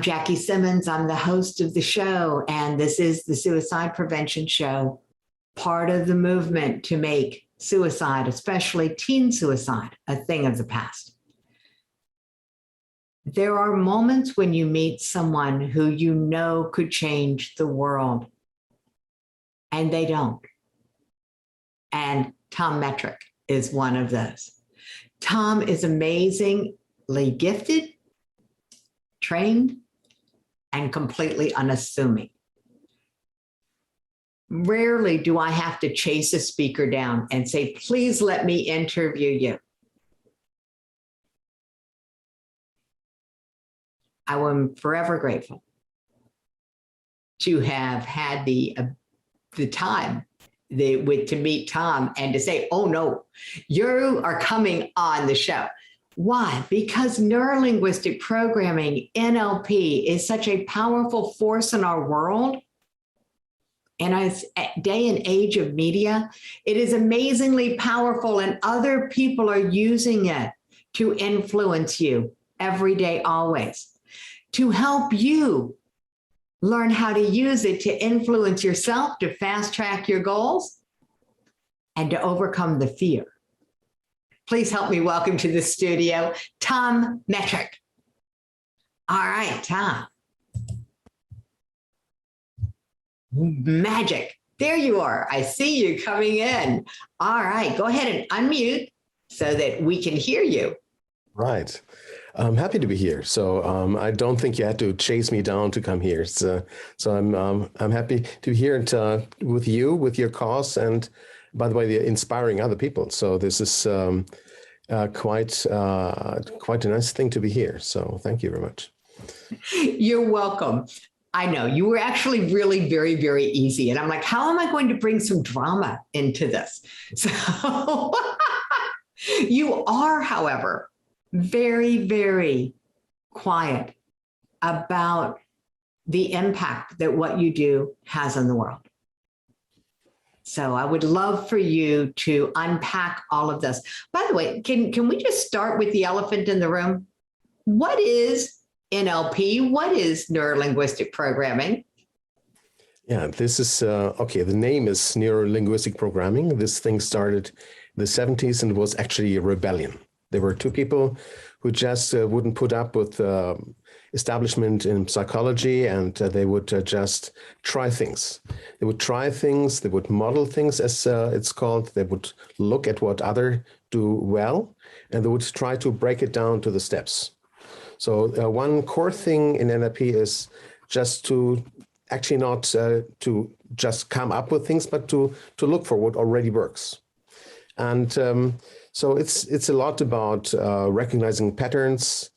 I'm Jackie Simmons. I'm the host of the show, and this is the Suicide Prevention Show, part of the movement to make suicide, especially teen suicide, a thing of the past. There are moments when you meet someone who you know could change the world, and they don't. And Tom Metrick is one of those. Tom is amazingly gifted, trained, and completely unassuming. Rarely do I have to chase a speaker down and say, please let me interview you. I am forever grateful to have had the time to meet Tom and to say, oh no, you are coming on the show. Why? Because neurolinguistic programming, NLP, is such a powerful force in our world. In a day and age of media, it is amazingly powerful, and other people are using it to influence you every day, always, to help you learn how to use it to influence yourself, to fast track your goals, and to overcome the fear. Please help me welcome to the studio, Tom Metrick. All right, Tom. Magic. There you are. I see you coming in. All right, go ahead and unmute so that we can hear you. Right. I'm happy to be here. So I don't think you had to chase me down to come here. So I'm happy to be here and, with you, with your cause, and by the way, inspiring other people. So this is quite a nice thing to be here. So thank you very much. You're welcome. I know you were actually really very, very easy. And I'm like, how am I going to bring some drama into this? So you are, however, very, very quiet about the impact that what you do has on the world. So I would love for you to unpack all of this. By the way, can we just start with the elephant in the room? What is NLP? What is neurolinguistic programming? Yeah, this is, okay, the name is neurolinguistic programming. This thing started in the 70s and was actually a rebellion. There were two people who just wouldn't put up with establishment in psychology, and they would just try things. They would try things, they would model things, as it's called. They would look at what others do well, and they would try to break it down to the steps. So one core thing in NLP is just to actually not to just come up with things, but to look for what already works. And so it's a lot about recognizing patterns.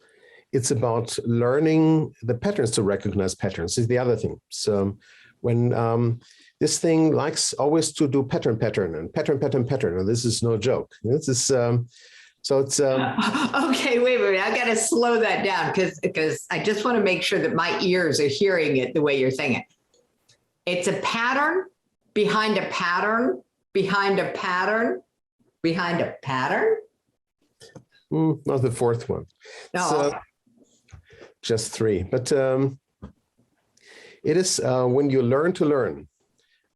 It's about learning the patterns to recognize patterns is the other thing. So when this thing likes always to do pattern, and pattern, and this is no joke. This is so it's okay, wait. I got to slow that down because I just want to make sure that my ears are hearing it the way you're saying it. It's a pattern behind a pattern behind a pattern behind a pattern. Not the fourth one. No, so, just three. But it is when you learn to learn,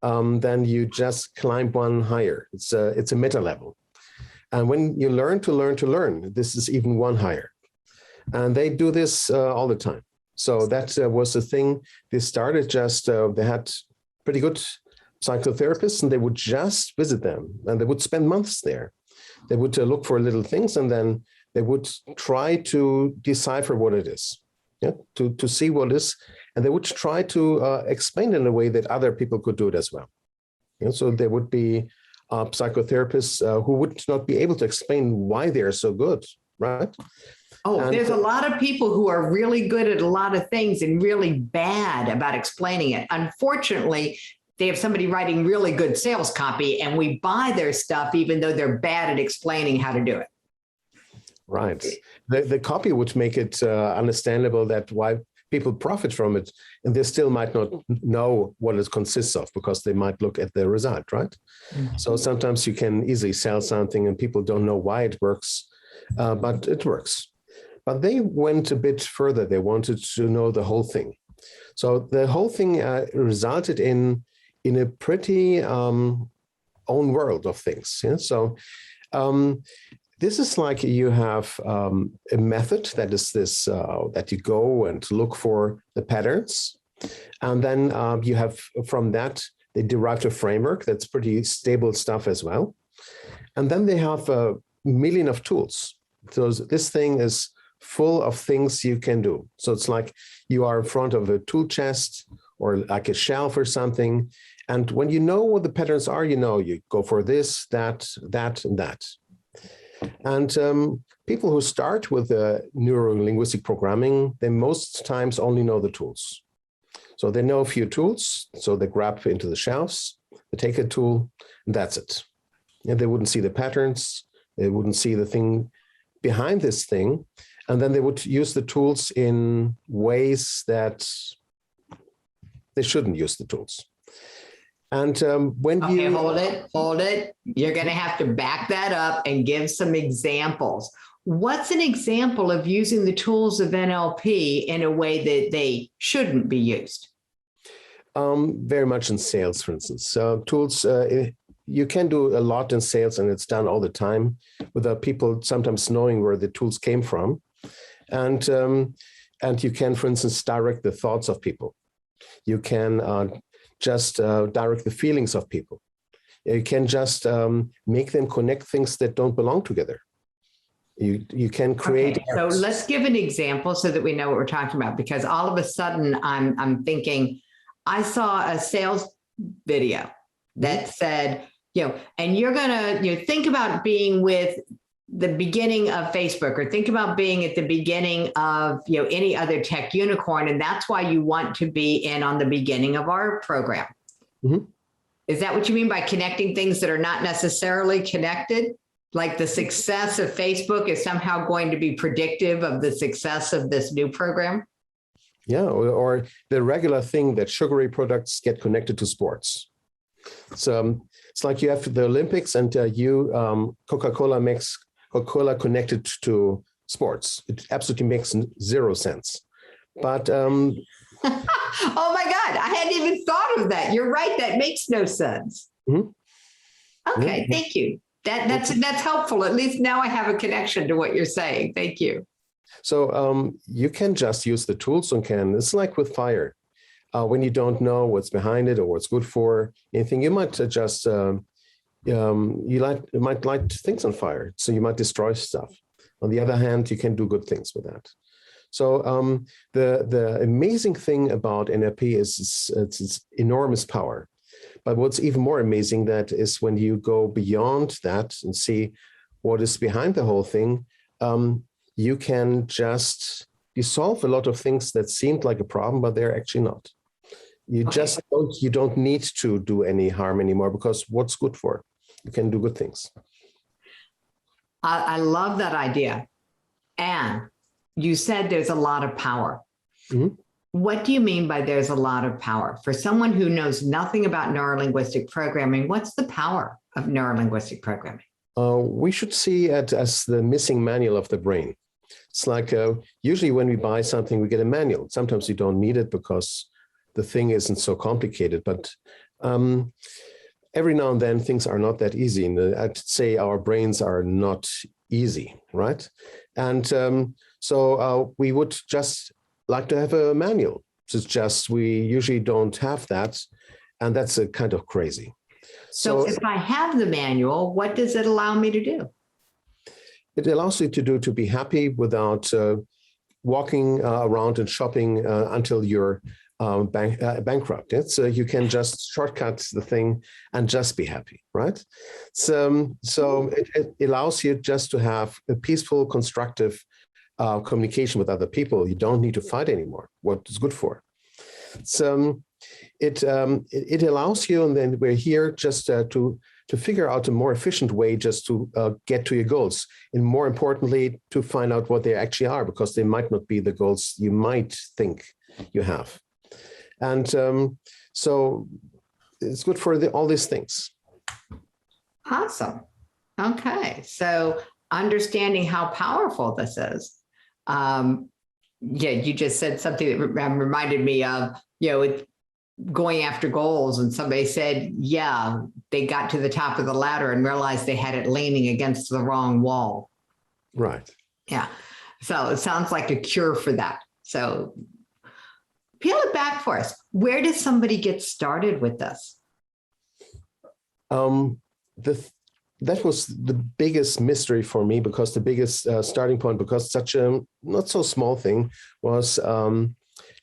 then you just climb one higher. It's a meta level. And when you learn to learn, this is even one higher. And they do this all the time. So that was the thing. They started just, they had pretty good psychotherapists, and they would just visit them, and they would spend months there. They would look for little things, and then they would try to decipher what it is, yeah, to see what it is. And they would try to explain it in a way that other people could do it as well. Yeah, so there would be psychotherapists who would not be able to explain why they're so good, right? Oh, and there's a lot of people who are really good at a lot of things and really bad about explaining it. Unfortunately, they have somebody writing really good sales copy, and we buy their stuff even though they're bad at explaining how to do it. Right. The copy would make it understandable that why people profit from it, and they still might not know what it consists of because they might look at the result, right? Mm-hmm. So sometimes you can easily sell something and people don't know why it works, but it works. But they went a bit further. They wanted to know the whole thing. So the whole thing resulted in a pretty own world of things. Yeah? So this is like you have a method that is this, that you go and look for the patterns. And then you have from that, they derived a framework that's pretty stable stuff as well. And then they have a million of tools. So this thing is full of things you can do. So it's like you are in front of a tool chest or like a shelf or something. And when you know what the patterns are, you go for this, that, that, and that. And people who start with neuro-linguistic programming, they most times only know the tools. So they know a few tools, so they grab into the shelves, they take a tool, and that's it. And they wouldn't see the patterns, they wouldn't see the thing behind this thing, and then they would use the tools in ways that they shouldn't use the tools. And when okay, hold it. You're going to have to back that up and give some examples. What's an example of using the tools of NLP in a way that they shouldn't be used? Very much in sales, for instance. Tools, you can do a lot in sales, and it's done all the time without people sometimes knowing where the tools came from. And you can, for instance, direct the thoughts of people. You can just direct the feelings of people. You can just make them connect things that don't belong together. You can create. Okay, so let's give an example so that we know what we're talking about, because all of a sudden I'm thinking, I saw a sales video that said, and you're going to think about being with the beginning of Facebook, or think about being at the beginning of any other tech unicorn, and that's why you want to be in on the beginning of our program. Mm-hmm. Is that what you mean by connecting things that are not necessarily connected? Like the success of Facebook is somehow going to be predictive of the success of this new program? Yeah, or the regular thing that sugary products get connected to sports. So it's like you have the Olympics, and Coca-Cola makes Coca-Cola connected to sports. It absolutely makes zero sense. But oh my God, I hadn't even thought of that. You're right. That makes no sense. Mm-hmm. Okay, mm-hmm. Thank you. That's helpful. At least now I have a connection to what you're saying. Thank you. So you can just use the tools it's like with fire. When you don't know what's behind it or what's good for anything, you might just you might light things on fire. So you might destroy stuff. On the other hand, you can do good things with that. So the amazing thing about NLP is its enormous power. But what's even more amazing that is when you go beyond that and see what is behind the whole thing, you can just solve a lot of things that seemed like a problem, but they're actually not. You just don't need to do any harm anymore, because what's good for? You can do good things. I love that idea. And you said there's a lot of power. Mm-hmm. What do you mean by there's a lot of power? For someone who knows nothing about neurolinguistic programming, what's the power of neurolinguistic programming? We should see it as the missing manual of the brain. It's like usually when we buy something, we get a manual. Sometimes you don't need it because the thing isn't so complicated, but every now and then things are not that easy. And I'd say our brains are not easy, right? And so we would just like to have a manual. It's just we usually don't have that, and that's a kind of crazy. So if I have the manual, what does it allow me to do? It allows you to be happy without walking around and shopping until you're bankrupt. You can just shortcut the thing and just be happy, right? So it allows you just to have a peaceful, constructive communication with other people. You don't need to fight anymore. What is good for? So it allows you, and then we're here just to figure out a more efficient way just to get to your goals, and more importantly, to find out what they actually are, because they might not be the goals you might think you have. And so it's good for all these things. Awesome. Okay. So understanding how powerful this is, Yeah, you just said something that reminded me of, with going after goals, and somebody said, yeah, they got to the top of the ladder and realized they had it leaning against the wrong wall. Right. Yeah. So it sounds like a cure for that. So peel it back for us. Where does somebody get started with this? That was the biggest mystery for me, because the biggest starting point, because such a not so small thing, was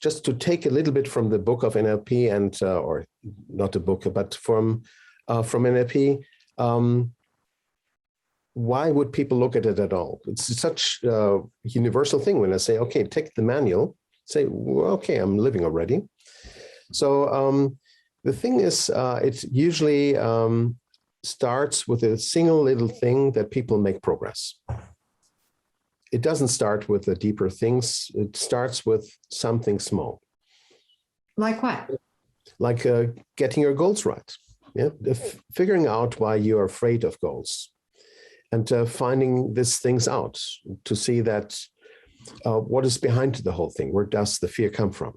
just to take a little bit from the book of NLP and or not a book, but from NLP. Why would people look at it at all? It's such a universal thing. When I say, okay, take the manual, say, well, okay, I'm living already. So the thing is, it usually starts with a single little thing that people make progress. It doesn't start with the deeper things. It starts with something small. Like what? Like getting your goals right. Yeah, figuring out why you are afraid of goals, and finding these things out to see that what is behind the whole thing. Where does the fear come from?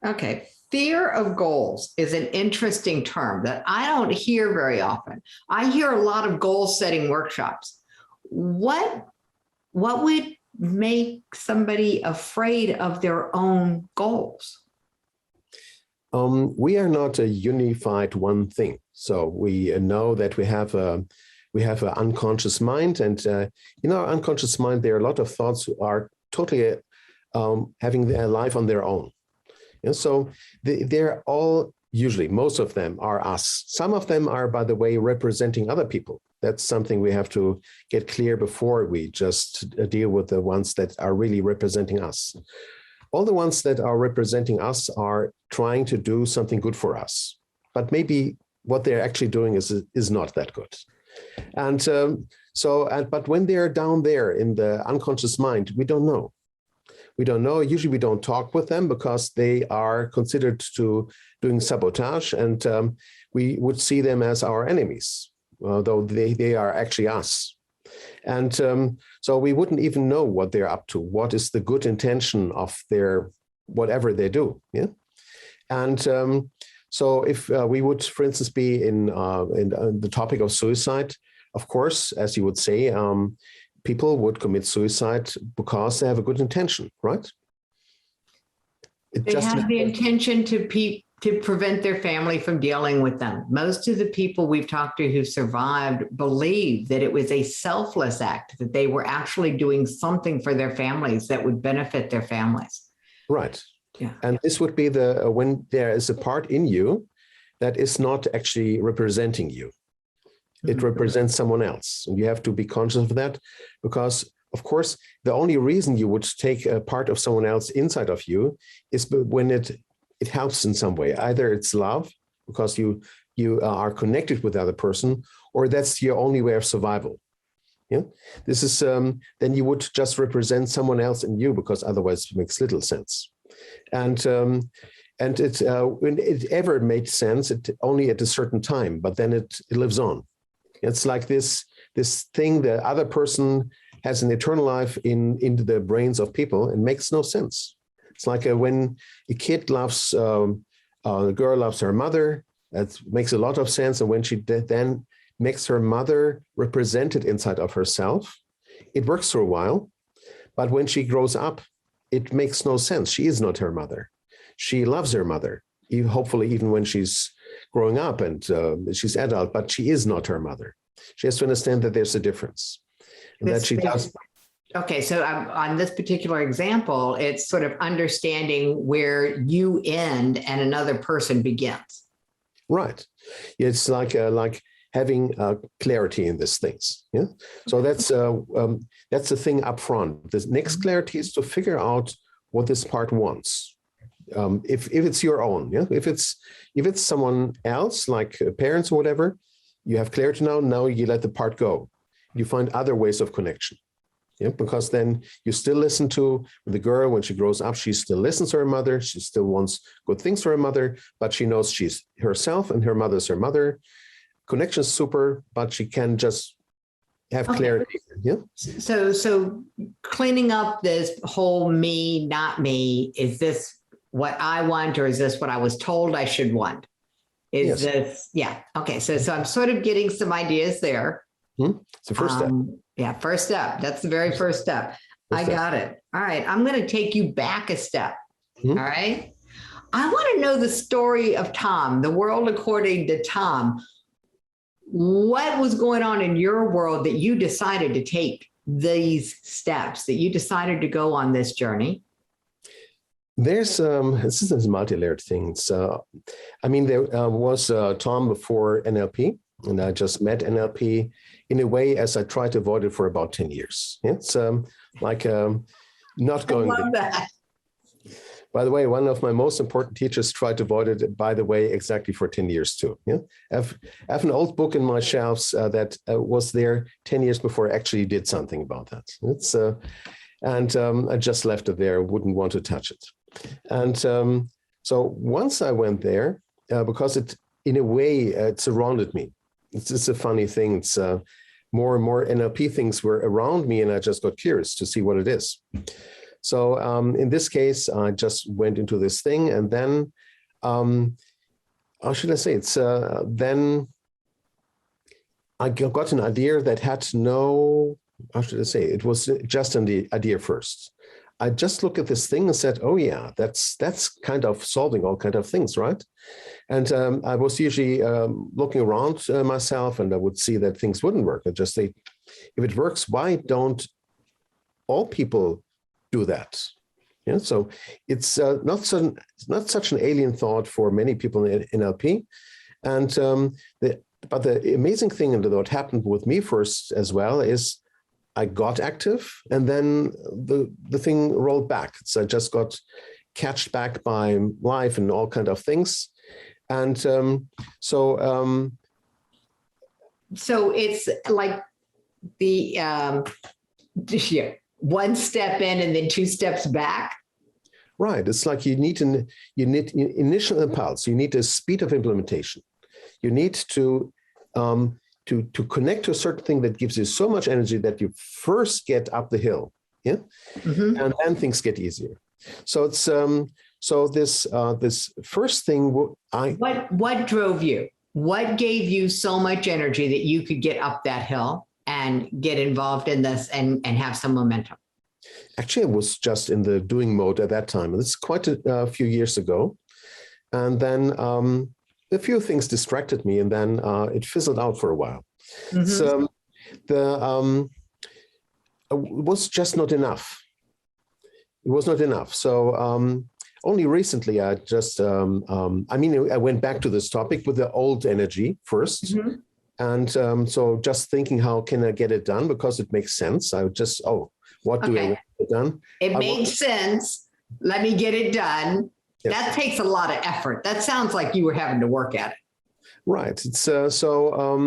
Okay. Fear of goals is an interesting term that I don't hear very often. I hear a lot of goal setting workshops. What would make somebody afraid of their own goals? We are not a unified one thing. So we know that we have an unconscious mind, and in our unconscious mind, there are a lot of thoughts who are totally having their life on their own. And so they're all, usually, most of them are us. Some of them are, by the way, representing other people. That's something we have to get clear before we just deal with the ones that are really representing us. All the ones that are representing us are trying to do something good for us, but maybe what they're actually doing is not that good. And but when they're down there in the unconscious mind, we don't know. We don't know. Usually we don't talk with them because they are considered to doing sabotage, and we would see them as our enemies, though they are actually us. And so we wouldn't even know what they're up to. What is the good intention of their whatever they do? Yeah. And so if we would, for instance, be in the topic of suicide, of course, as you would say, people would commit suicide because they have a good intention, right? They have the intention to prevent their family from dealing with them. Most of the people we've talked to who survived believe that it was a selfless act, that they were actually doing something for their families that would benefit their families. Right. Yeah. And this would be when there is a part in you that is not actually representing you. It represents someone else. And you have to be conscious of that, because, of course, the only reason you would take a part of someone else inside of you is when it helps in some way. Either it's love, because you are connected with the other person, or that's your only way of survival. Yeah, this is then you would just represent someone else in you, because otherwise it makes little sense. And it when it ever made sense, it only at a certain time, but then it lives on. It's like this thing, the other person has an eternal life into the brains of people, and makes no sense. It's like when a kid loves, a girl loves her mother, that makes a lot of sense. And when she then makes her mother represented inside of herself, it works for a while. But when she grows up, it makes no sense. She is not her mother. She loves her mother, hopefully even when she's growing up and she's adult, but she is not her mother. She has to understand that there's a difference. And that she does. Okay, so on this particular example, it's sort of understanding where you end and another person begins. Right. It's like having clarity in these things. Yeah. So that's the thing up front. The next clarity is to figure out what this part wants. If it's your own, yeah. If it's someone else, like parents or whatever, you have clarity now. Now you let the part go. You find other ways of connection. Yeah, because then you still listen to the girl when she grows up. She still listens to her mother. She still wants good things for her mother, but she knows she's herself and her mother's her mother. Connection is super, but she can just have Okay. clarity. Yeah. So cleaning up this whole me, not me, is this what I want, or is this what I was told I should want? Is Yes. this, yeah. Okay. So I'm sort of getting some ideas there. It's the first step. Yeah. First step. That's the very first step. I got it. All right. I'm going to take you back a step. All right. I want to know the story of Tom, the world according to Tom. What was going on in your world that you decided to take these steps, that you decided to go on this journey? There's this is a multi-layered thing. So, I mean, there was Tom before NLP, and I just met NLP in a way as I tried to avoid it for about 10 years. Yeah? It's like not going. I love that. By the way, one of my most important teachers tried to avoid it, by the way, exactly for 10 years too. Yeah, I have an old book in my shelves that was there 10 years before I actually did something about that. It's I just left it there, wouldn't want to touch it. And so once I went there, because it, in a way, it surrounded me. It's a funny thing. It's more and more NLP things were around me, and I just got curious to see what it is. So in this case, I just went into this thing, and then, how should I say? It's then I got an idea that had no, how should I say? It was just an idea first. I just looked at this thing and said, "Oh yeah, that's kind of solving all kind of things, right?" And I was usually looking around myself, and I would see that things wouldn't work. I just say, if it works, why don't all people do that? Yeah, so it's not such an alien thought for many people in NLP. And but the amazing thing, and what happened with me first as well, is I got active, and then the thing rolled back. So I just got catched back by life and all kind of things. And so it's like the yeah, one step in and then two steps back. Right. It's like you need initial impulse. You need a speed of implementation. You need to connect to a certain thing that gives you so much energy that you first get up the hill, yeah, and then things get easier. So it's so this first thing. What drove you? What gave you so much energy that you could get up that hill and get involved in this and have some momentum? Actually, I was just in the doing mode at that time. This is quite a few years ago, and then a few things distracted me, and then it fizzled out for a while. So it was just not enough. It was not enough. So only recently, I just, I mean, I went back to this topic with the old energy first. And so just thinking, how can I get it done? Because it makes sense. I would just, what do I want to get done? It made sense. Let me get it done. Yes. That takes a lot of effort. That sounds like you were having to work at it. Right. It's still. So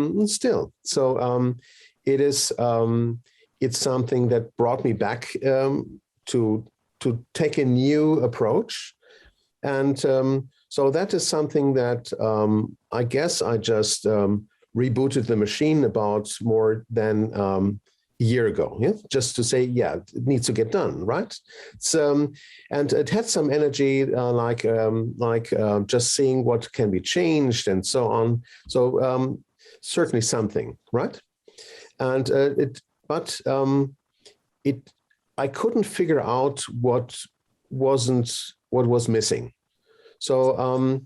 it is. It's something that brought me back to take a new approach, and so that is something that I guess I just rebooted the machine about more than a year ago, yeah, just to say, yeah, it needs to get done, right? So, and it had some energy, like just seeing what can be changed and so on. So certainly something, right? And I couldn't figure out what was missing. So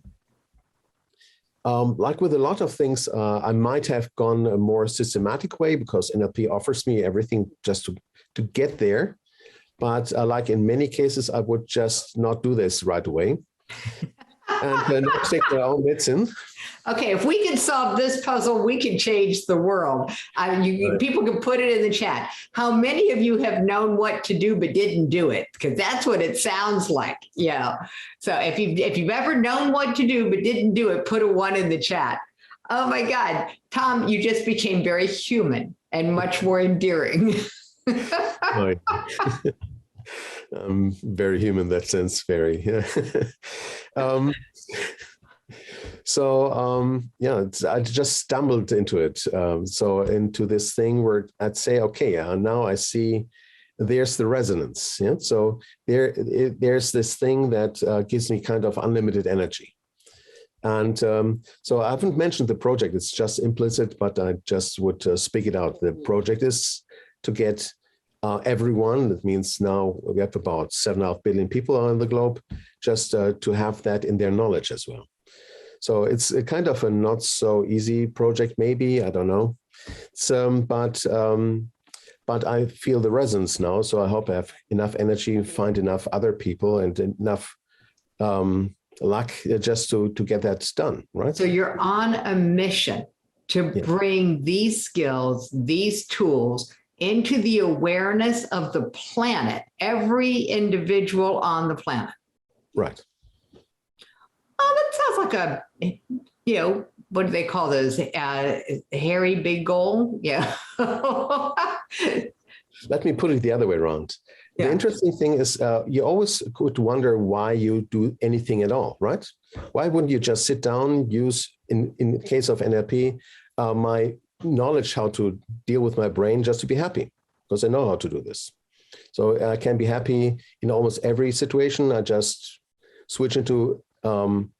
like with a lot of things, I might have gone a more systematic way because NLP offers me everything just to get there. But like in many cases, I would just not do this right away and not take my own medicine. Okay, if we can solve this puzzle, we can change the world. People can put it in the chat. How many of you have known what to do but didn't do it? Because that's what it sounds like. Yeah. So if you've ever known what to do but didn't do it, put a 1 in the chat. Oh my God, Tom, you just became very human and much more endearing. Right. Very human in that sense. Very. Yeah. Yeah, I just stumbled into it. So into this thing where I'd say, okay, now I see there's the resonance. Yeah. So there's this thing that gives me kind of unlimited energy. And so I haven't mentioned the project. It's just implicit, but I just would speak it out. The project is to get everyone. That means now we have about 7.5 billion people on the globe, just to have that in their knowledge as well. So it's a kind of a not so easy project, maybe, I don't know. But I feel the resonance now. So I hope I have enough energy, find enough other people and enough luck just to get that done, right? So you're on a mission to bring these skills, these tools into the awareness of the planet, every individual on the planet. Right. Oh, that sounds like what do they call those? Hairy big goal? Yeah. Let me put it the other way around. Yeah. The interesting thing is you always could wonder why you do anything at all, right? Why wouldn't you just sit down, use, in case of NLP, my knowledge how to deal with my brain just to be happy, because I know how to do this. So I can be happy in almost every situation. I just switch into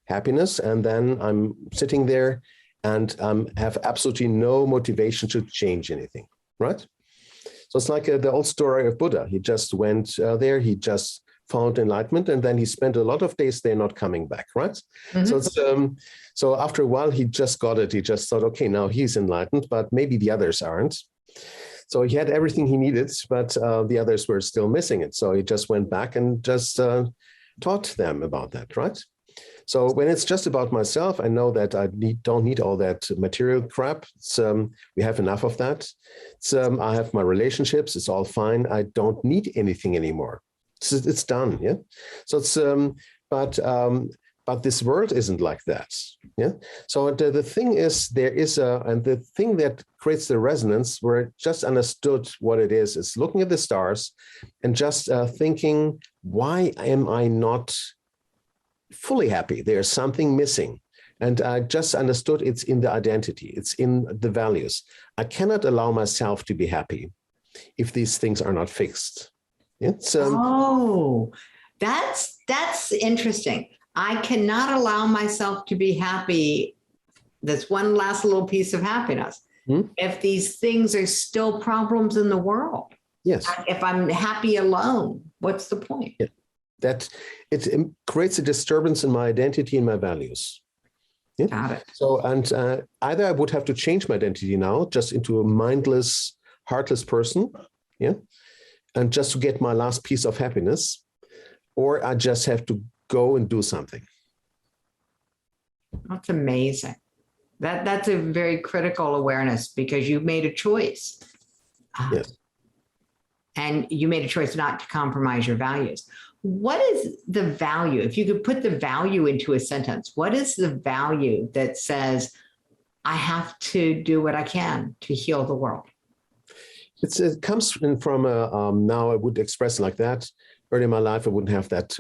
happiness, and then I'm sitting there and have absolutely no motivation to change anything, right? So it's like the old story of Buddha. He just went there, he just found enlightenment, and then he spent a lot of days there not coming back, right? Mm-hmm. So it's so after a while, he just got it. He just thought, okay, now he's enlightened, but maybe the others aren't. So he had everything he needed, but the others were still missing it. So he just went back and just taught them about that, right? So when it's just about myself, I know that I don't need all that material crap. We have enough of that. I have my relationships. It's all fine. I don't need anything anymore. It's done. Yeah. So it's but this world isn't like that. Yeah. So the thing is, and the thing that creates the resonance where I just understood what it is looking at the stars and just thinking, why am I not fully happy? There's something missing. And I just understood it's in the identity. It's in the values. I cannot allow myself to be happy if these things are not fixed. It's, that's interesting. I cannot allow myself to be happy. That's one last little piece of happiness. If these things are still problems in the world. Yes. If I'm happy alone, what's the point? Yeah. That it creates a disturbance in my identity and my values. Yeah? Got it. So, and either I would have to change my identity now just into a mindless, heartless person, yeah, and just to get my last piece of happiness, or I just have to go and do something. That's amazing. That's a very critical awareness, because you made a choice. Yes. And you made a choice not to compromise your values. What is the value? If you could put the value into a sentence, what is the value that says, I have to do what I can to heal the world? It comes from now I would express it like that. Early in my life, I wouldn't have that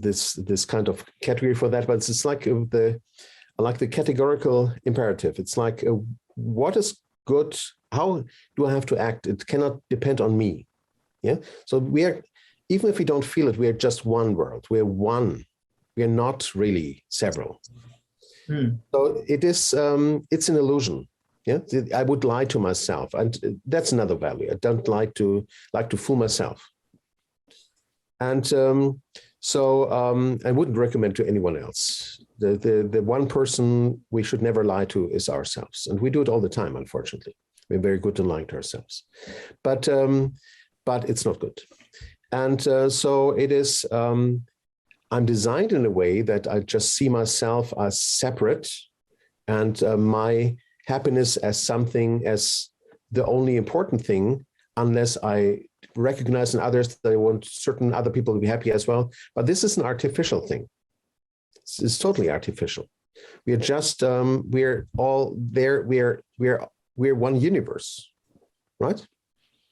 this kind of category for that, but it's like the categorical imperative. It's like what is good? How do I have to act? It cannot depend on me. Yeah. So we are, even if we don't feel it, we are just one world. We're one. We are not really several. So it is. It's an illusion. Yeah. I would lie to myself, and that's another value. I don't like to fool myself. And I wouldn't recommend to anyone else. The one person we should never lie to is ourselves, and we do it all the time. Unfortunately, we're very good at lying to ourselves, but it's not good. And so it is. I'm designed in a way that I just see myself as separate, and my happiness as something, as the only important thing, unless I recognize in others that I want certain other people to be happy as well. But this is an artificial thing. It's totally artificial. We are just we're all there. We're one universe, right?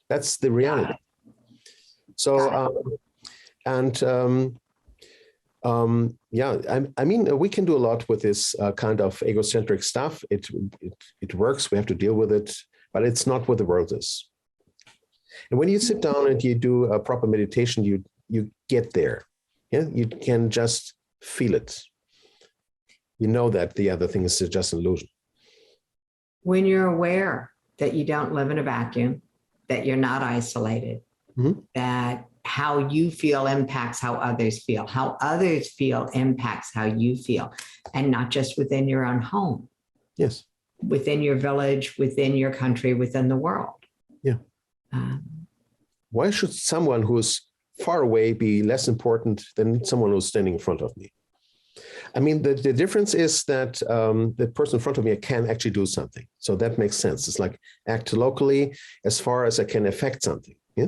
That's the reality. So Yeah, I mean, we can do a lot with this kind of egocentric stuff. It works. We have to deal with it, but it's not what the world is. And when you sit down and you do a proper meditation, you get there. Yeah, you can just feel it. You know that the other thing is just an illusion. When you're aware that you don't live in a vacuum, that you're not isolated, that how you feel impacts how others feel impacts how you feel, and not just within your own home. Yes. Within your village, within your country, within the world. Yeah. Why should someone who's far away be less important than someone who's standing in front of me? I mean, the difference is that the person in front of me can actually do something. So that makes sense. It's like act locally as far as I can affect something. Yeah.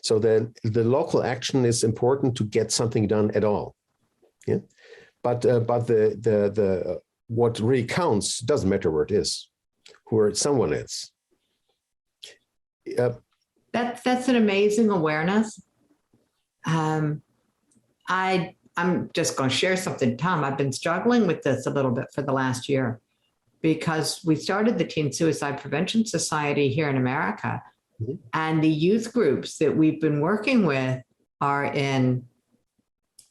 So the local action is important to get something done at all. Yeah. But the what really counts doesn't matter where it is, where someone is. That's an amazing awareness. I'm just going to share something, Tom. I've been struggling with this a little bit for the last year because we started the Teen Suicide Prevention Society here in America. Mm-hmm. And the youth groups that we've been working with are in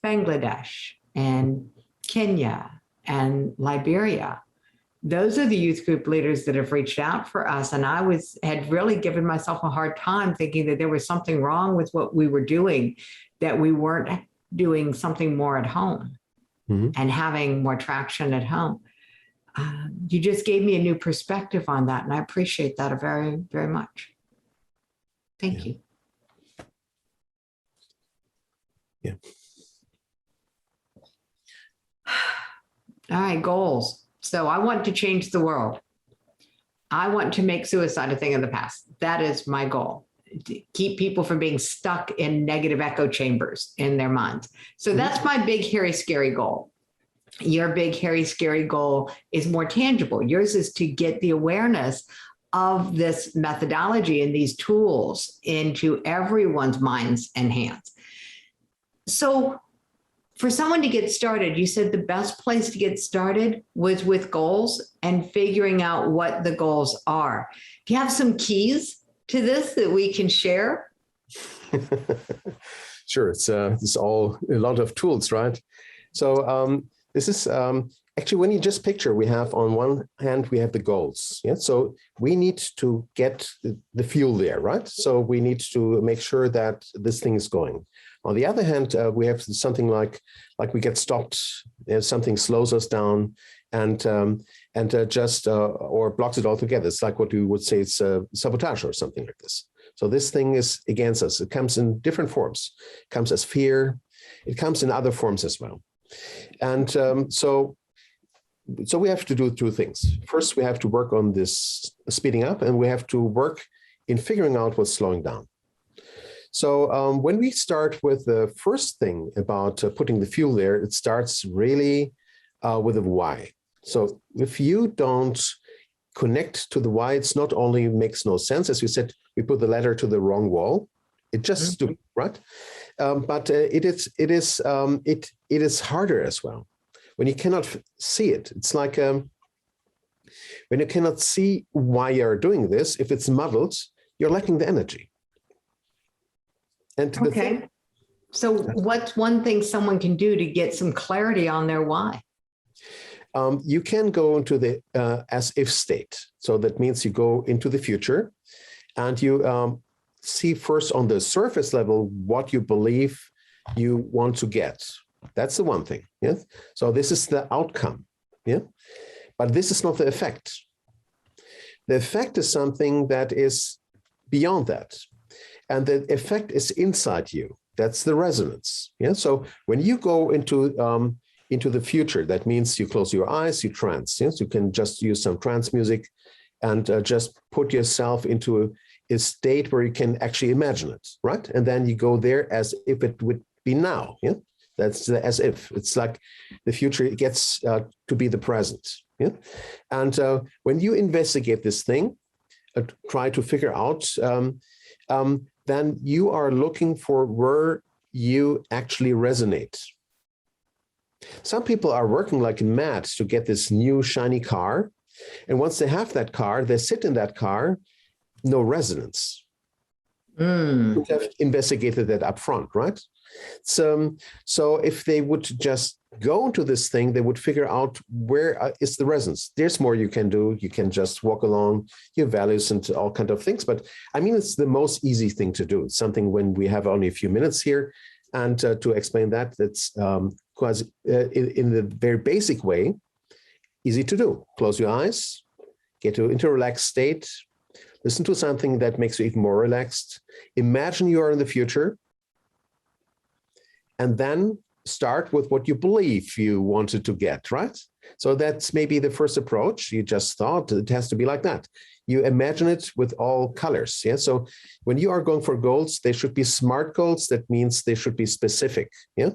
Bangladesh and Kenya and Liberia. Those are the youth group leaders that have reached out for us. And I had really given myself a hard time thinking that there was something wrong with what we were doing, that we weren't doing something more at home and having more traction at home. You just gave me a new perspective on that. And I appreciate that very, very much. Thank you. Yeah. All right, goals. So I want to change the world. I want to make suicide a thing of the past. That is my goal. To keep people from being stuck in negative echo chambers in their minds. So that's my big, hairy, scary goal. Your big, hairy, scary goal is more tangible. Yours is to get the awareness of this methodology and these tools into everyone's minds and hands. So for someone to get started, you said the best place to get started was with goals and figuring out what the goals are. Do you have some keys to this that we can share? Sure, it's all a lot of tools, right? So this is actually, when you just picture, we have on one hand, we have the goals. Yeah, so we need to get the fuel there, right? So we need to make sure that this thing is going. On the other hand, we have something like we get stopped, something slows us down, and just or blocks it altogether. It's like what you would say it's sabotage or something like this. So this thing is against us. It comes in different forms. It comes as fear. It comes in other forms as well. And so we have to do two things. First, we have to work on this speeding up, and we have to work in figuring out what's slowing down. So when we start with the first thing about putting the fuel there, it starts really with a why. So if you don't connect to the why, it's not only makes no sense, as you said, we put the letter to the wrong wall. It just stupid, right? But it is harder as well when you cannot see it. It's like when you cannot see why you're doing this. If it's muddled, you're lacking the energy. And okay. So what's one thing someone can do to get some clarity on their why? You can go into the as-if state. So that means you go into the future and you see first on the surface level what you believe you want to get. That's the one thing. Yeah. So this is the outcome. Yeah. But this is not the effect. The effect is something that is beyond that. And the effect is inside you. That's the resonance. Yeah. So when you go into the future, that means you close your eyes, you trance. Yes, you can just use some trance music and just put yourself into a state where you can actually imagine it, right? And then you go there as if it would be now. Yeah, that's the as if. It's like the future gets to be the present. Yeah, and when you investigate this thing, try to figure out. Then you are looking for where you actually resonate. Some people are working like mad to get this new shiny car. And once they have that car, they sit in that car, no resonance. We have investigated that up front, right? So if they would just go into this thing, they would figure out where is the resonance. There's more you can do. You can just walk along your values and all kind of things. But I mean, it's the most easy thing to do. It's something when we have only a few minutes here. And to explain that, that's quasi in the very basic way, easy to do. Close your eyes, get into a relaxed state, listen to something that makes you even more relaxed. Imagine you are in the future, and then start with what you believe you wanted to get, right? So that's maybe the first approach. You just thought it has to be like that. You imagine it with all colors. Yeah. So when you are going for goals, they should be SMART goals. That means they should be specific. Yeah.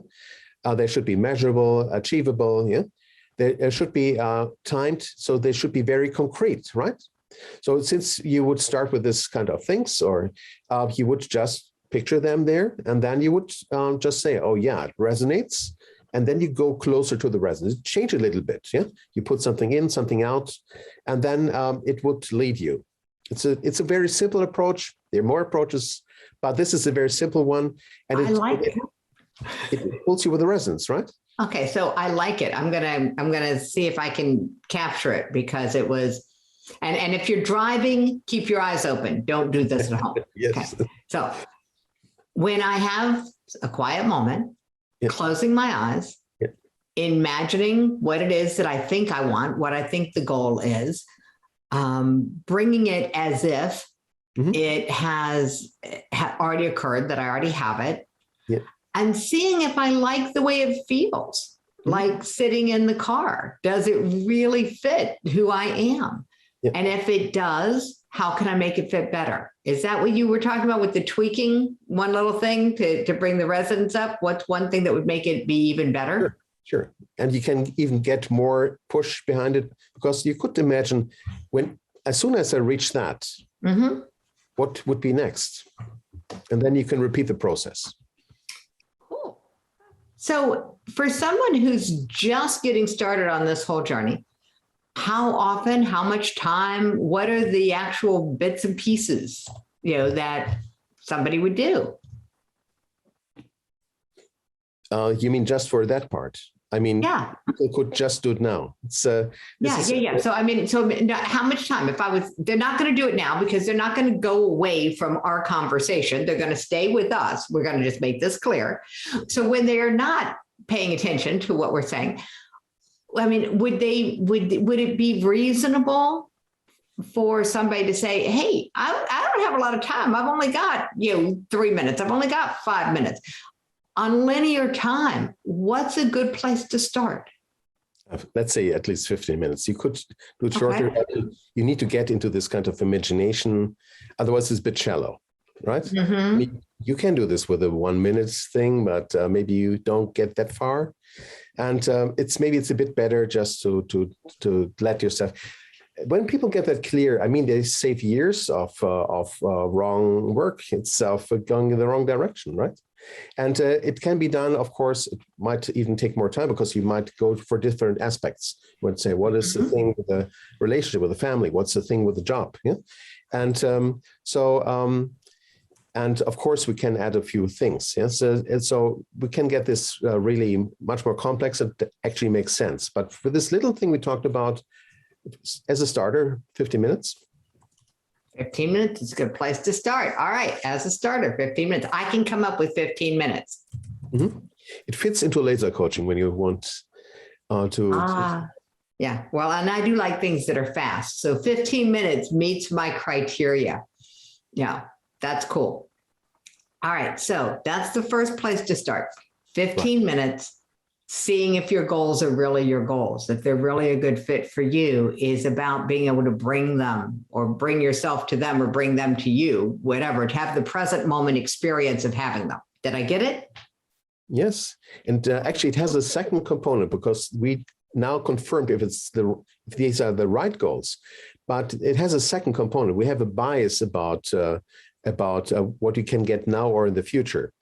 They should be measurable, achievable. Yeah. They should be timed. So they should be very concrete, right? So since you would start with this kind of things, or you would just picture them there, and then you would just say, oh yeah, it resonates. And then you go closer to the resonance, change a little bit. Yeah, you put something in, something out, and then it would lead you. It's a very simple approach. There are more approaches, but this is a very simple one, and I like it. It pulls you with the resonance, right? Okay, so I like it. I'm gonna see if I can capture it, because it was, and if you're driving, keep your eyes open. Don't do this at home. Yes. Okay. So when I have a quiet moment, closing my eyes, imagining what it is that I think I want, what I think the goal is, bringing it as if it has already occurred, that I already have it, and seeing if I like the way it feels, like sitting in the car. Does it really fit who I am? And if it does, how can I make it fit better? Is that what you were talking about with the tweaking, one little thing to bring the resonance up? What's one thing that would make it be even better? Sure. And you can even get more push behind it, because you could imagine as soon as I reach that, what would be next? And then you can repeat the process. Cool. So for someone who's just getting started on this whole journey, how often, how much time, what are the actual bits and pieces, that somebody would do? You mean just for that part? I mean, people could just do it now. So I mean, how much time? They're not going to do it now, because they're not going to go away from our conversation. They're going to stay with us. We're going to just make this clear. So when they are not paying attention to what we're saying, I mean, would it be reasonable for somebody to say, hey, I don't have a lot of time. I've only got, 3 minutes. I've only got 5 minutes. On linear time, what's a good place to start? Let's say at least 15 minutes. You could do it shorter. But you need to get into this kind of imagination. Otherwise, it's a bit shallow, right? I mean, you can do this with a 1 minute thing, but maybe you don't get that far. And it's a bit better just to let yourself. When people get that clear, I mean, they save years of wrong work itself, going in the wrong direction, right? And it can be done. Of course, it might even take more time, because you might go for different aspects. You would say, what is the thing with the relationship with the family? What's the thing with the job? Yeah, and and of course, we can add a few things. Yes, and so we can get this really much more complex and actually makes sense. But for this little thing we talked about, as a starter, 15 minutes. 15 minutes is a good place to start. All right, as a starter, 15 minutes. I can come up with 15 minutes. It fits into laser coaching when you want to. Yeah, well, and I do like things that are fast. So 15 minutes meets my criteria. Yeah, that's cool. All right, so that's the first place to start. 15 minutes, seeing if your goals are really your goals, if they're really a good fit for you, is about being able to bring them, or bring yourself to them, or bring them to you, whatever, to have the present moment experience of having them. Did I get it? Yes. And actually, it has a second component, because we now confirmed if these are the right goals, but it has a second component. We have a bias about what you can get now or in the future.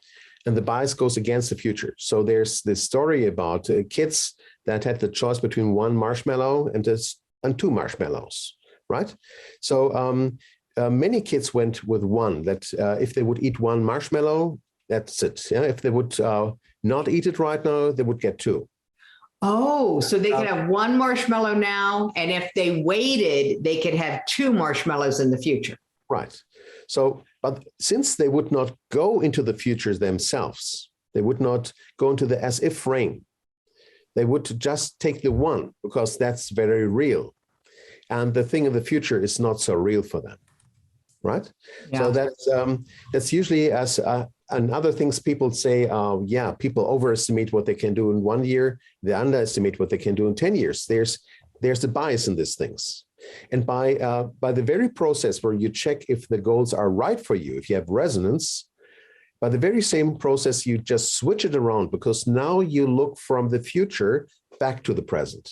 and the bias goes against the future. So there's this story about kids that had the choice between one marshmallow and two marshmallows, right? So many kids went with one, that if they would eat one marshmallow, that's it. Yeah? If they would not eat it right now, they would get two. Oh, so they could have one marshmallow now, and if they waited, they could have two marshmallows in the future. Right. So, but since they would not go into the futures themselves, they would not go into the as if frame. They would just take the one because that's very real. And the thing in the future is not so real for them. Right. Yeah. So that's usually as and other things people say, yeah, people overestimate what they can do in 1 year. They underestimate what they can do in 10 years. There's a bias in these things. And by the very process where you check if the goals are right for you, if you have resonance, by the very same process, you just switch it around because now you look from the future back to the present.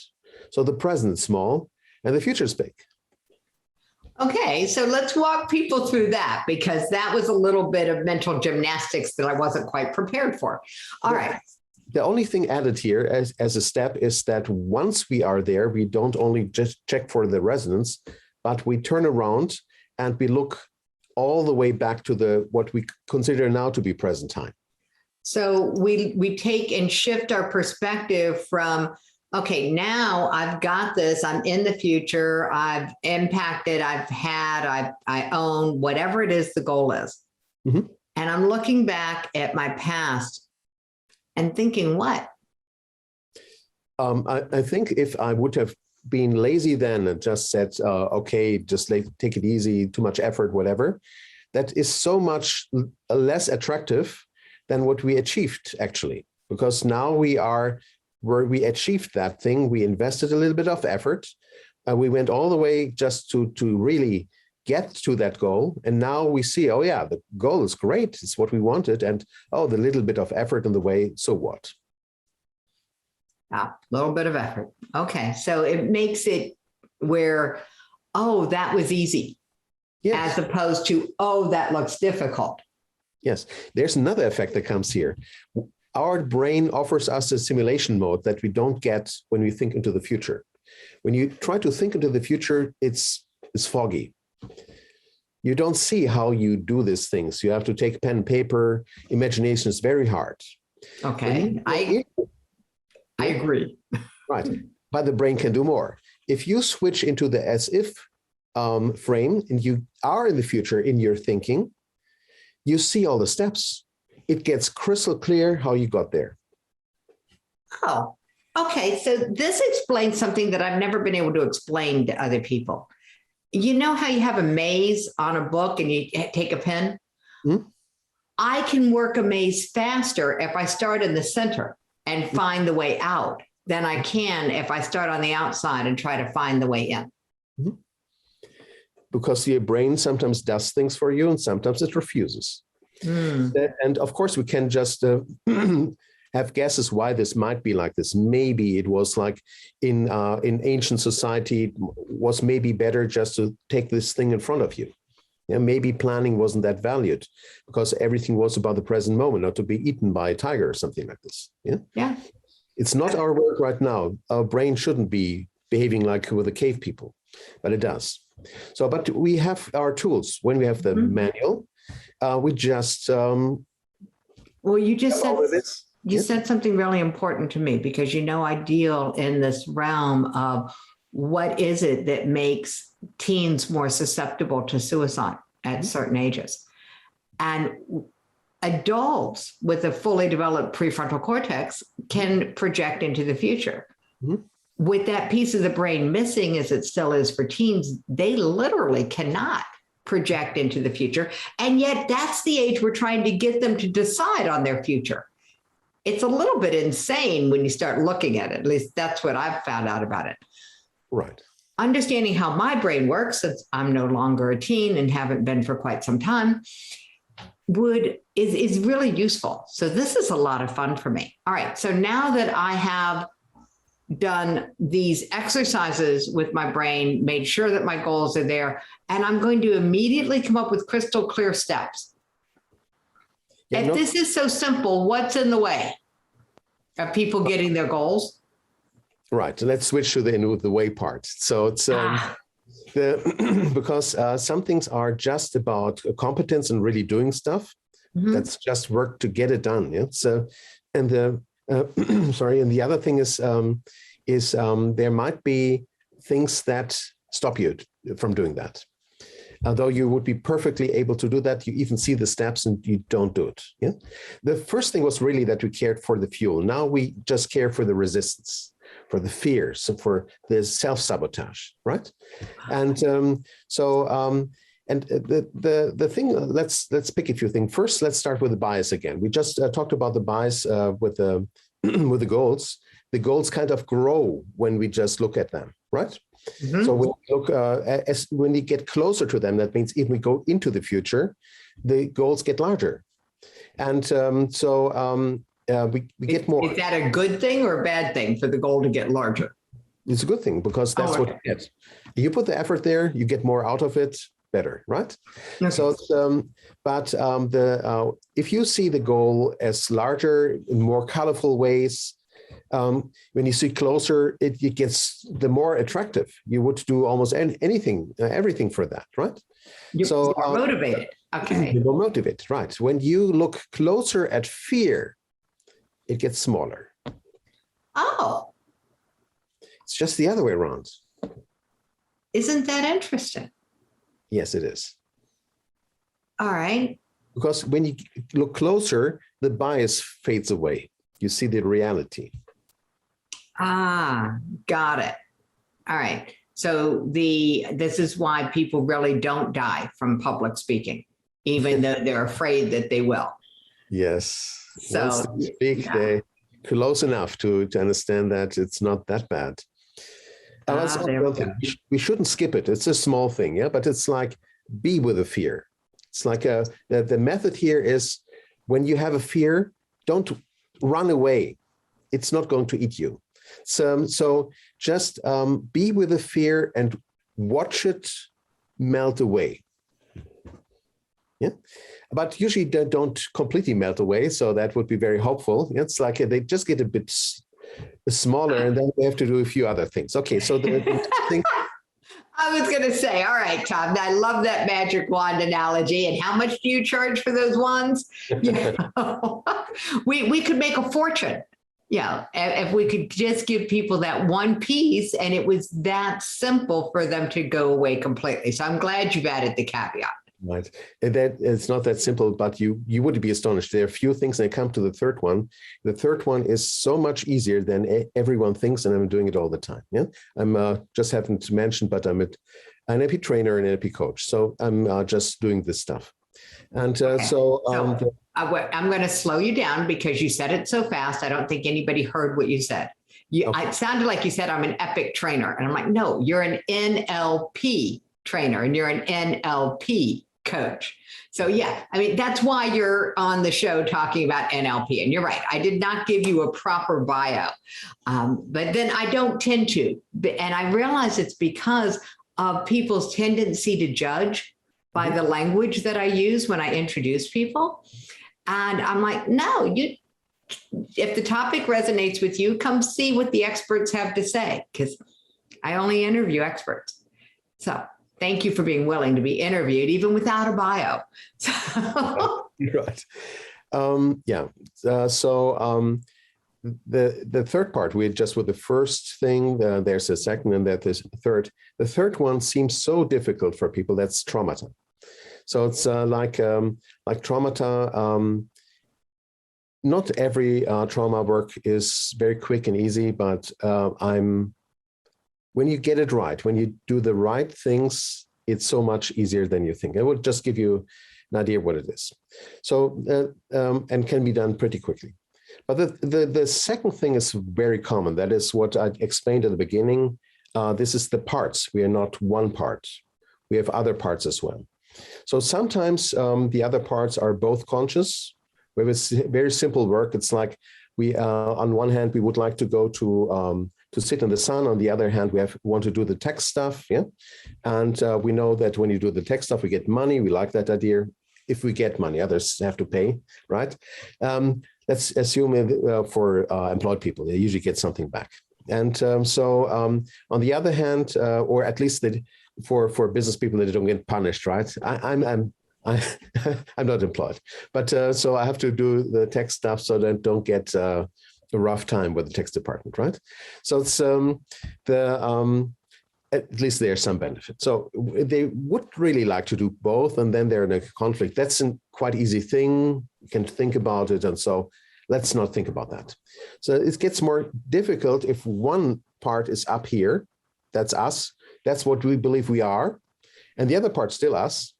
So the present is small and the future is big. Okay, so let's walk people through that because that was a little bit of mental gymnastics that I wasn't quite prepared for. All right. The only thing added here as a step is that once we are there, we don't only just check for the resonance, but we turn around and we look all the way back to what we consider now to be present time. So we take and shift our perspective from, okay, now I've got this, I'm in the future, I've impacted, I own, whatever it is the goal is. Mm-hmm. And I'm looking back at my past and thinking what? I think if I would have been lazy then and just said, okay, just take it easy, too much effort, whatever, that is so much less attractive than what we achieved actually, because now we are where we achieved that thing, we invested a little bit of effort. We went all the way just to really get to that goal. And now we see, oh yeah, the goal is great. It's what we wanted. And oh, the little bit of effort in the way, so what? A little bit of effort. Okay. So it makes it where, oh, that was easy. Yes. As opposed to, oh, that looks difficult. Yes. There's another effect that comes here. Our brain offers us a simulation mode that we don't get when we think into the future. When you try to think into the future, it's foggy. You don't see how you do these things. You have to take pen and paper. Imagination is very hard. Okay, I agree. Right, but the brain can do more. If you switch into the as if frame and you are in the future in your thinking, you see all the steps. It gets crystal clear how you got there. Oh, okay. So this explains something that I've never been able to explain to other people. You know how you have a maze on a book and you take a pen? Mm-hmm. I can work a maze faster if I start in the center and find the way out than I can if I start on the outside and try to find the way in. Mm-hmm. Because your brain sometimes does things for you and sometimes it refuses. And of course, we can just have guesses why this might be like this. Maybe it was like in ancient society, it was maybe better just to take this thing in front of you. Yeah, maybe planning wasn't that valued because everything was about the present moment, not to be eaten by a tiger or something like this. Yeah. Yeah. It's not our world right now. Our brain shouldn't be behaving like with the cave people, but it does. So, but we have our tools. When we have the manual, we just well, you just said said something really important to me because I deal in this realm of what is it that makes teens more susceptible to suicide at certain ages, and adults with a fully developed prefrontal cortex can project into the future. Mm-hmm. With that piece of the brain missing, as it still is for teens, they literally cannot project into the future. And yet that's the age we're trying to get them to decide on their future. It's a little bit insane when you start looking at it. At least that's what I've found out about it. Right. Understanding how my brain works, since I'm no longer a teen and haven't been for quite some time, is really useful. So this is a lot of fun for me. All right. So now that I have done these exercises with my brain, made sure that my goals are there, and I'm going to immediately come up with crystal clear steps. Yeah, If this is so simple, what's in the way of people getting their goals? right. Let's switch to the way part. So it's because some things are just about competence and really doing stuff. Mhm. That's just work to get it done. Yeah. So, and the sorry, and the other thing is there might be things that stop you from doing that. Although you would be perfectly able to do that, you even see the steps and you don't do it. Yeah. The first thing was really that we cared for the fuel. Now we just care for the resistance, for the fears, for the self-sabotage, right? And and the thing, let's pick a few things. First, let's start with the bias again. We just talked about the bias with the with the goals. The goals kind of grow when we just look at them, right? Mhm. So when we look when we get closer to them, that means if we go into the future, the goals get larger, and we get more. Is that a good thing or a bad thing for the goal to get larger? It's a good thing because that's what you get. You put the effort there, you get more out of it. Better, right? Okay. So, if you see the goal as larger in more colorful ways, when you see closer, it gets the more attractive. You would do almost anything, everything for that, right? You're more motivated. Okay. You're more motivated, right? When you look closer at fear, it gets smaller. Oh, It's just the other way around. isn't that interesting? Yes, it is. All right. Because when you look closer, the bias fades away. You see the reality. Ah, got it. All right. So this is why people really don't die from public speaking, even though they're afraid that they will. Yes. So once they speak, yeah. they're close enough to understand that it's not that bad. We shouldn't skip it. It's a small thing, yeah, but it's like be with a fear. It's like the method here is when you have a fear, don't run away. It's not going to eat you. So just be with the fear and watch it melt away. Yeah, but usually they don't completely melt away. So that would be very hopeful. It's like they just get a bit smaller and then we have to do a few other things. Okay, so the thing. I was going to say, all right, Tom, I love that magic wand analogy. And how much do you charge for those wands? You know, we could make a fortune. Yeah, if we could just give people that one piece and it was that simple for them to go away completely. So I'm glad you've added the caveat. Right. That it's not that simple, but you would be astonished. There are a few things, and I come to the third one. The third one is so much easier than everyone thinks, and I'm doing it all the time. Yeah, I'm just haven't to mention, but I'm an NLP trainer and NLP coach, so I'm just doing this stuff. And I'm going to slow you down because you said it so fast. I don't think anybody heard what you said. It sounded like you said I'm an epic trainer, and I'm like, no, you're an NLP trainer, and you're an NLP coach. So yeah, I mean, that's why you're on the show talking about NLP. And you're right. I did not give you a proper bio, but then I don't tend to. And I realize it's because of people's tendency to judge by the language that I use when I introduce people. And I'm like, no, if the topic resonates with you, come see what the experts have to say, because I only interview experts. So thank you for being willing to be interviewed, even without a bio. Right. The third part, we just with the first thing, there's a second, and that is a third. The third one seems so difficult for people. That's traumata. So it's like traumata. Not every trauma work is very quick and easy, but when you get it right, when you do the right things, it's so much easier than you think. I will just give you an idea what it is. So, and can be done pretty quickly. But the second thing is very common. That is what I explained at the beginning. This is the parts. We are not one part. We have other parts as well. So sometimes the other parts are both conscious. We have a very simple work. It's like we, on one hand, we would like to go to sit in the sun. On the other hand, we want to do the tech stuff. Yeah. And we know that when you do the tech stuff, we get money. We like that idea. if we get money, others have to pay, right? Let's assume for employed people, they usually get something back. And on the other hand, or at least for business people, that don't get punished, right? I'm not employed, but so I have to do the tax stuff so that I don't get a rough time with the tax department, right? So it's at least there's some benefit. So they would really like to do both, and then they're in a conflict. That's a quite easy thing. You can think about it, and so let's not think about that. So it gets more difficult if one part is up here, that's us, that's what we believe we are, and the other part's still us.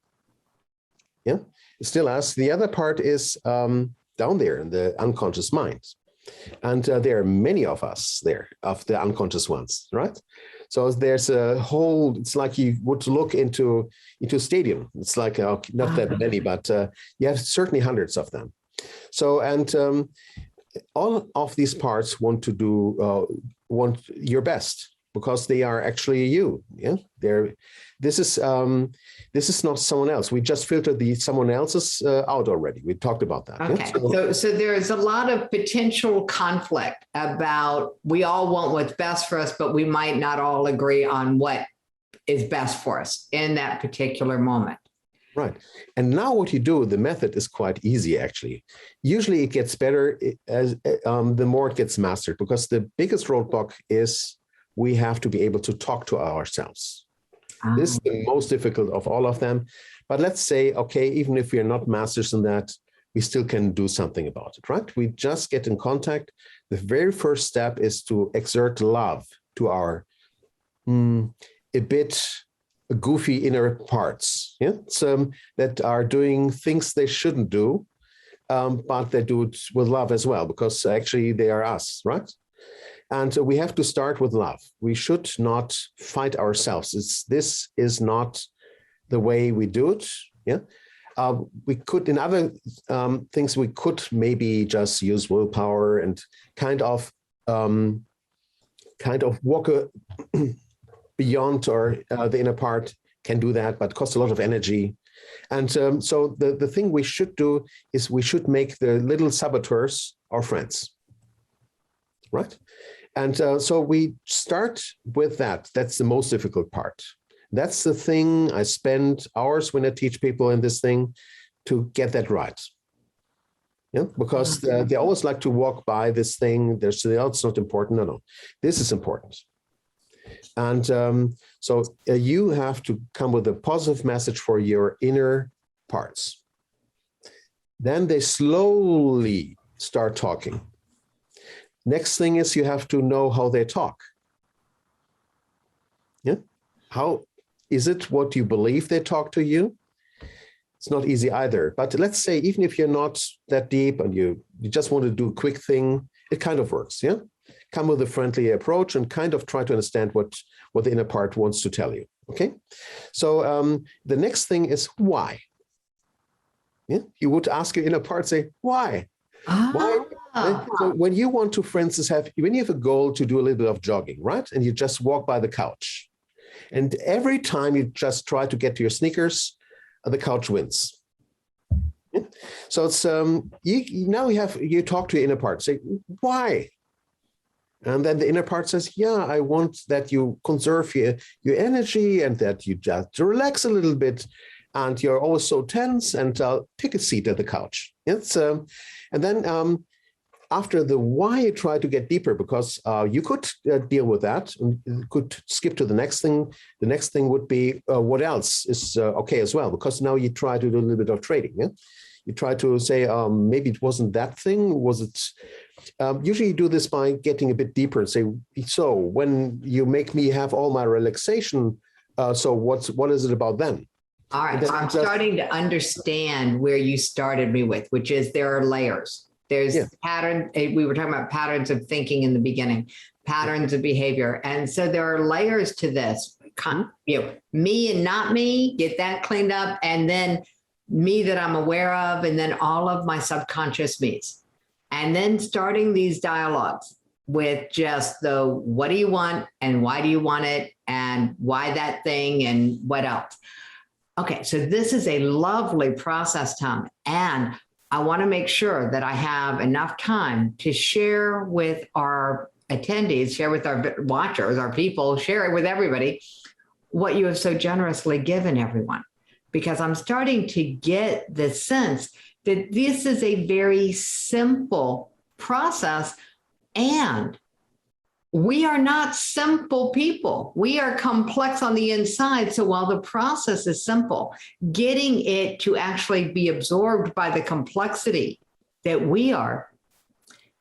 Yeah, it's still us. The other part is down there in the unconscious mind. And there are many of us there, of the unconscious ones, right? So there's a whole, it's like you would look into a stadium. It's like, not that many, but you have certainly hundreds of them. So, and all of these parts want to do, want your best, because they are actually you. Yeah, this is not someone else. We just filtered the someone else's out already. We talked about that. Okay, yeah? so there's a lot of potential conflict about, we all want what's best for us, but we might not all agree on what is best for us in that particular moment. Right. And now what you do, the method is quite easy, actually. Usually it gets better as the more it gets mastered, because the biggest roadblock is we have to be able to talk to ourselves. This is the most difficult of all of them. But let's say, okay, even if we are not masters in that, we still can do something about it, right? We just get in contact. The very first step is to exert love to our a bit goofy inner parts, yeah? That are doing things they shouldn't do, but they do it with love as well, because actually they are us, right? And we have to start with love. We should not fight ourselves. This is not the way we do it. Yeah, we could, in other things, we could maybe just use willpower and kind of walk beyond, or the inner part can do that, but it costs a lot of energy. And so the thing we should do is we should make the little saboteurs our friends, right? And so we start with that. That's the most difficult part. That's the thing I spend hours when I teach people in this thing to get that right. Yeah, because they always like to walk by this thing. There's it's not important. No, this is important. And so you have to come with a positive message for your inner parts. Then they slowly start talking. Next thing is you have to know how they talk. Yeah. How is it what you believe they talk to you? It's not easy either. But let's say, even if you're not that deep and you just want to do a quick thing, it kind of works. Yeah. Come with a friendly approach and kind of try to understand what the inner part wants to tell you. Okay. So the next thing is why. Yeah. You would ask your inner part, say, why? Why? So when you want to, for instance, when you have a goal to do a little bit of jogging, right? And you just walk by the couch. And every time you just try to get to your sneakers, the couch wins. Yeah? So it's you talk to your inner part, say, why? And then the inner part says, yeah, I want that you conserve your energy and that you just relax a little bit. And you're always so tense, and take a seat at the couch. It's and then after the why, you try to get deeper, because you could deal with that and you could skip to the next thing. The next thing would be what else is okay as well, because now you try to do a little bit of trading. Yeah, you try to say maybe it wasn't that thing. Was it? Usually you do this by getting a bit deeper and say, so when you make me have all my relaxation, so what is it about then? All right, so I'm starting to understand where you started me with, which is there are layers. There's pattern. We were talking about patterns of thinking in the beginning, patterns of behavior. And so there are layers to this. Me and not me, get that cleaned up. And then me that I'm aware of, and then all of my subconscious me's. And then starting these dialogues with just the what do you want and why do you want it and why that thing and what else. Okay, so this is a lovely process, Tom. And I want to make sure that I have enough time to share with our attendees, share with our watchers, our people, share it with everybody, what you have so generously given everyone. Because I'm starting to get the sense that this is a very simple process, and we are not simple people. We are complex on the inside. So while the process is simple, getting it to actually be absorbed by the complexity that we are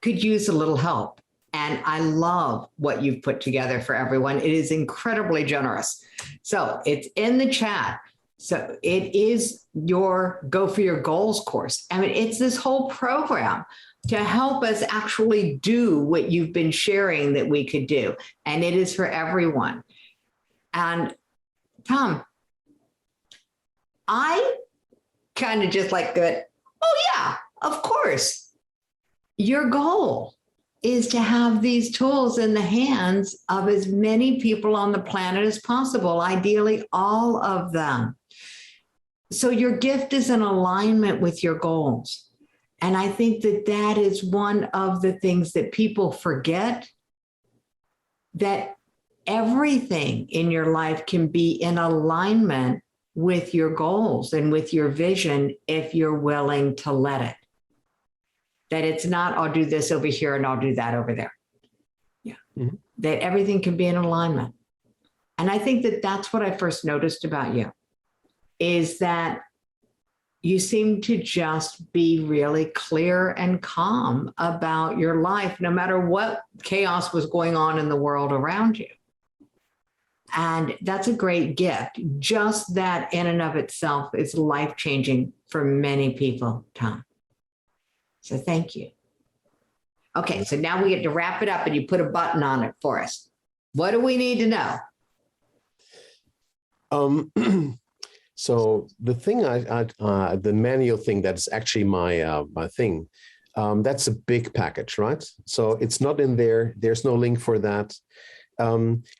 could use a little help. And I love what you've put together for everyone. It is incredibly generous. So it's in the chat. So it is your Go for Your Goals course. I mean, it's this whole program to help us actually do what you've been sharing that we could do. And it is for everyone. And Tom, I kind of just like that. Oh yeah, of course. Your goal is to have these tools in the hands of as many people on the planet as possible, ideally all of them. So your gift is in alignment with your goals. And I think that that is one of the things that people forget, that everything in your life can be in alignment with your goals and with your vision if you're willing to let it. That it's not, I'll do this over here and I'll do that over there. Yeah. Mm-hmm. That everything can be in alignment. And I think that that's what I first noticed about you, is that you seem to just be really clear and calm about your life, no matter what chaos was going on in the world around you. And that's a great gift. Just that in and of itself is life-changing for many people, Tom. So thank you. Okay, so now we get to wrap it up and you put a button on it for us. What do we need to know? So the thing, the manual thing that's actually my thing, that's a big package, right? So it's not in there. There's no link for that.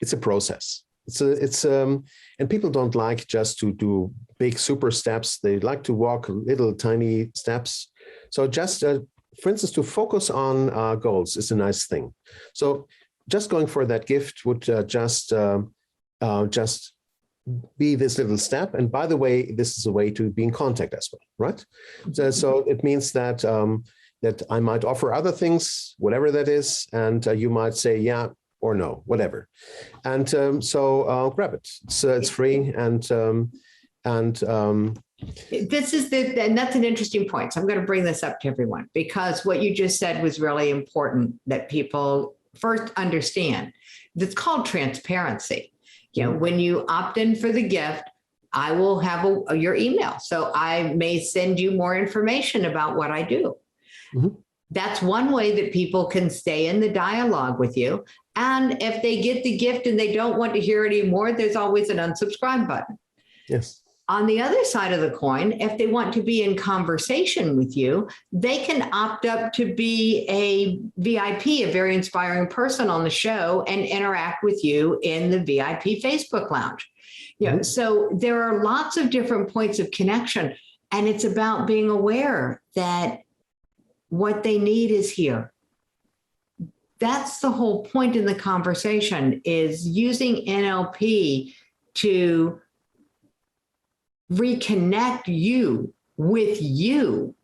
It's a process. And people don't like just to do big super steps. They like to walk little tiny steps. So just, for instance, to focus on goals is a nice thing. So just going for that gift would just be this little step. And by the way, this is a way to be in contact as well, right? So it means that that I might offer other things, whatever that is, and you might say yeah or no, whatever. And so grab it. So it's free, and this is and that's an interesting point. So I'm going to bring this up to everyone, because what you just said was really important, that people first understand. It's called transparency. You know, when you opt in for the gift, I will have your email. So I may send you more information about what I do. Mm-hmm. That's one way that people can stay in the dialogue with you. And if they get the gift and they don't want to hear it anymore, there's always an unsubscribe button. Yes. On the other side of the coin, if they want to be in conversation with you, they can opt up to be a VIP, a very inspiring person on the show, and interact with you in the VIP Facebook lounge. You know, so there are lots of different points of connection, and it's about being aware that what they need is here. That's the whole point in the conversation, is using NLP to reconnect you with you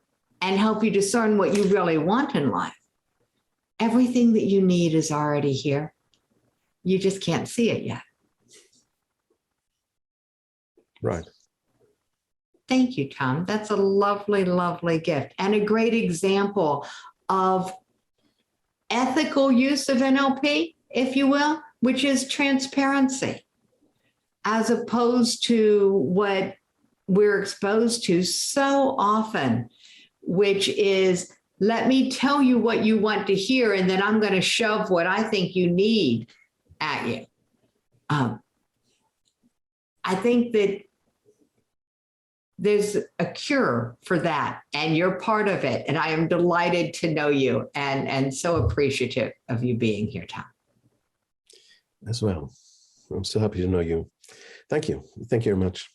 and help you discern what you really want in life. Everything that you need is already here. You just can't see it yet. Right. Thank you, Tom. That's a lovely, lovely gift, and a great example of ethical use of NLP, if you will, which is transparency, as opposed to what we're exposed to so often, which is, let me tell you what you want to hear, and then I'm going to shove what I think you need at you. I think that there's a cure for that, and you're part of it. And I am delighted to know you, and so appreciative of you being here, Tom. As well. I'm so happy to know you. Thank you. Thank you very much.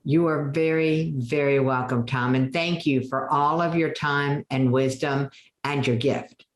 You are very, very welcome, Tom. And thank you for all of your time and wisdom and your gift.